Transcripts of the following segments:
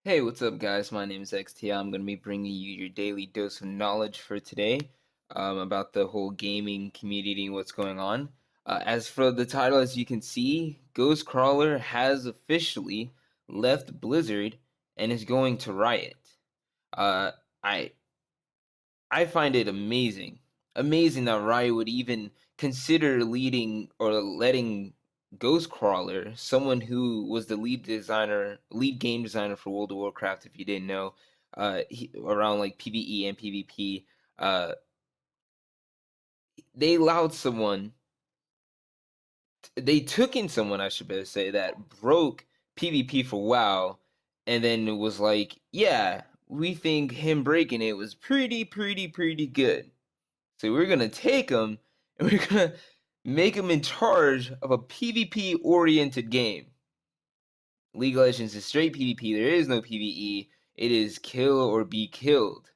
Hey, what's up, guys? My name is XT. I'm going to be bringing you your daily dose of knowledge for today about the whole gaming community and what's going on. As for the title, as you can see, Ghostcrawler has officially left Blizzard and is going to Riot. Uh, I I find it amazing that Riot would even consider leading or letting Ghostcrawler, someone who was the lead game designer for World of Warcraft, if you didn't know, around like PvE and PvP, uh, they allowed someone, they took in someone, I should better say, that broke PvP for WoW, and then it was like, yeah, we think him breaking it was pretty good. So we're gonna take him and we're gonna make him in charge of a PvP oriented game. League of Legends is straight PvP. There is no PvE. It is kill or be killed.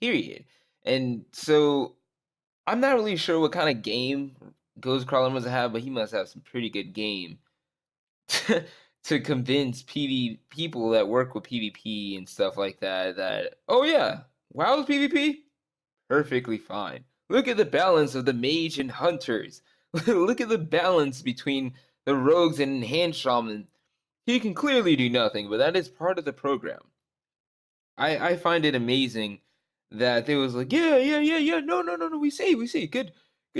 Period. And so I'm not really sure what kind of game Ghostcrawler must have, but he must have some pretty good game to convince people that work with PvP and stuff like that oh yeah, WoW's PvP perfectly fine. Look at the balance of the mage and hunters. Look at the balance between the rogues and enhanced shaman. He can clearly do nothing, but that is part of the program. I find it amazing that they was like, yeah. No. We see. Good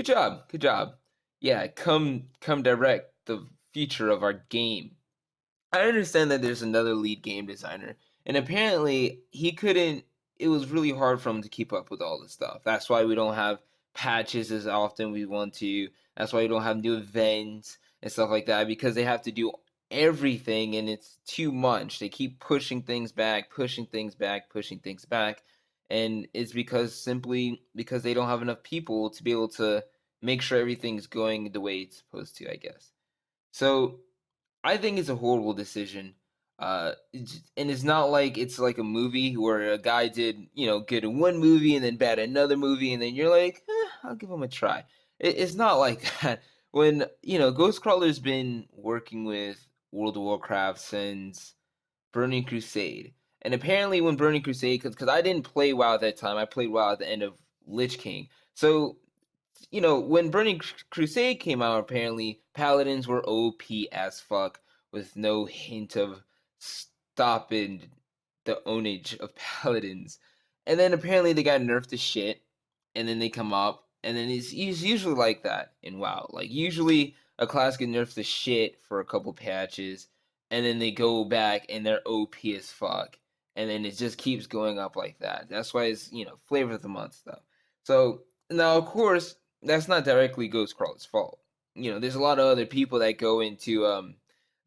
job. Yeah, come direct the future of our game. I understand that there's another lead game designer, and apparently he couldn't. It was really hard for him to keep up with all the stuff. That's why we don't have patches as often we want to. That's why we don't have new events and stuff like that because they have to do everything, and it's too much. They keep pushing things back, pushing things back, and it's simply because they don't have enough people to be able to make sure everything's going the way it's supposed to. I guess so. I think it's a horrible decision. And it's not like it's like a movie where a guy did, good in one movie and then bad in another movie, and then you're like, I'll give him a try. It's not like that. When, Ghostcrawler's been working with World of Warcraft since Burning Crusade. And apparently when Burning Crusade, because I didn't play WoW at that time, I played WoW at the end of Lich King. So when Burning Crusade came out, apparently paladins were OP as fuck with no hint of stopping the ownage of paladins. And then apparently they got nerfed to shit, and then they come up, and then it's usually like that in WoW. Like usually a class gets nerfed to shit for a couple patches, and then they go back and they're OP as fuck, and then it just keeps going up like that. That's why it's flavor of the month stuff. So now, of course, that's not directly Ghostcrawler's fault. There's a lot of other people that go into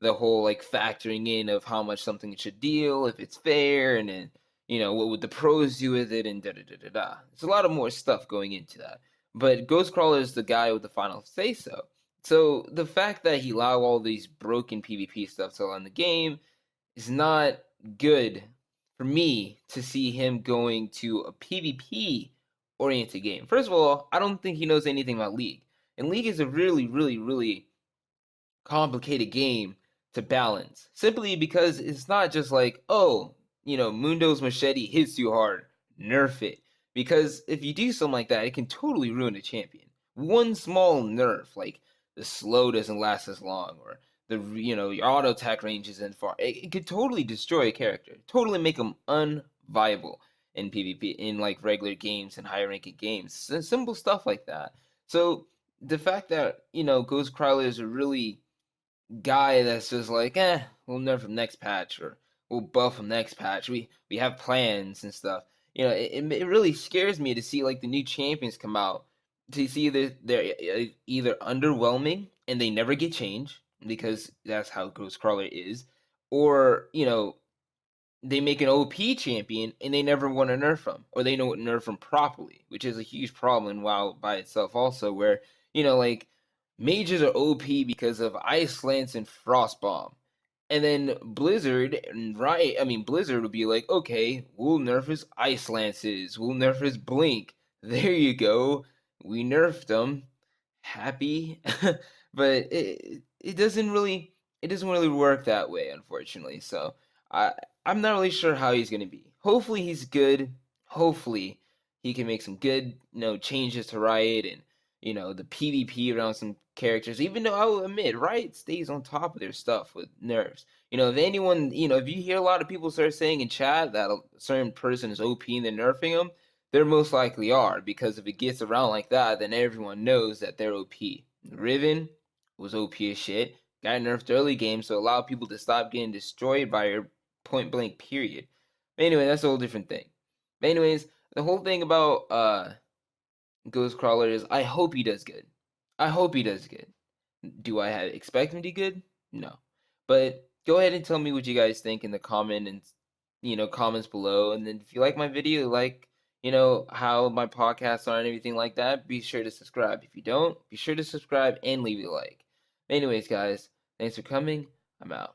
the whole like factoring in of how much something should deal, if it's fair, and then what would the pros do with it, and da da da da da. There's a lot of more stuff going into that. But Ghostcrawler is the guy with the final say so. So the fact that he allowed all these broken PvP stuff to on the game is not good for me to see him going to a PvP oriented game. First of all, I don't think he knows anything about League. And League is a really complicated game to balance. Simply because it's not just like, oh, Mundo's machete hits you hard, nerf it. Because if you do something like that, it can totally ruin a champion. One small nerf, like the slow doesn't last as long, or your auto attack range isn't far. It could totally destroy a character, totally make them unviable in PvP, in like regular games and higher ranking games. Simple stuff like that. So the fact that Ghostcrawler is a really guy that's just like, we'll nerf him next patch, or we'll buff him next patch. We have plans and stuff. It really scares me to see like the new champions come out, to see that they're either underwhelming and they never get changed because that's how Ghostcrawler is, or they make an OP champion and they never want to nerf him, or they don't nerf him properly, which is a huge problem in WoW by itself also, where like mages are OP because of Ice Lance and Frost Bomb. And then Blizzard and Riot, I mean Blizzard would be like, okay, we'll nerf his Ice Lances, we'll nerf his Blink. There you go. We nerfed them. Happy. But it doesn't really work that way, unfortunately. So I I'm not really sure how he's gonna be. Hopefully he's good. Hopefully he can make some good, changes to Riot and the PvP around some characters. Even though I will admit, Riot stays on top of their stuff with nerfs. If anyone, if you hear a lot of people start saying in chat that a certain person is OP and they're nerfing them, they're most likely are, because if it gets around like that, then everyone knows that they're OP. Riven was OP as shit. Got nerfed early game, so allow people to stop getting destroyed by your point blank period. But anyway, that's a whole different thing. But anyways, the whole thing about Ghostcrawler is I hope he does good. I hope he does good. Do I expect him to be good? No. But go ahead and tell me what you guys think in the comments below. And then if you like my video, like how my podcasts are and everything like that, be sure to subscribe. If you don't, be sure to subscribe and leave a like. Anyways, guys, thanks for coming. I'm out.